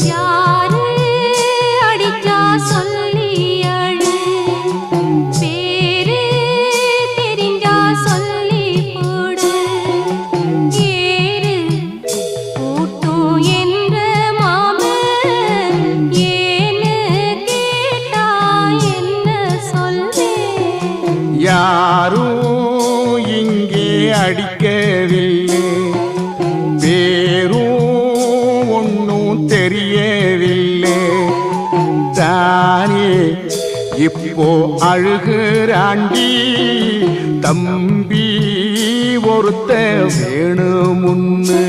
யாரு அடிச்சா சொல்லி அழு, பேரு தெரிஞ்சா சொல்லி போடு. ஏறு கூட்டும் என்ற மாம ஏன்னு கேட்டா என்ன சொல்வே? யாரும் இங்கே அடிக்கவில்லை, பேரும் ஒன்னும் தெரியவில்லை. தானே இப்போ அழுகிறாண்டி தம்பி ஒருத்த வேணுமுன்னு.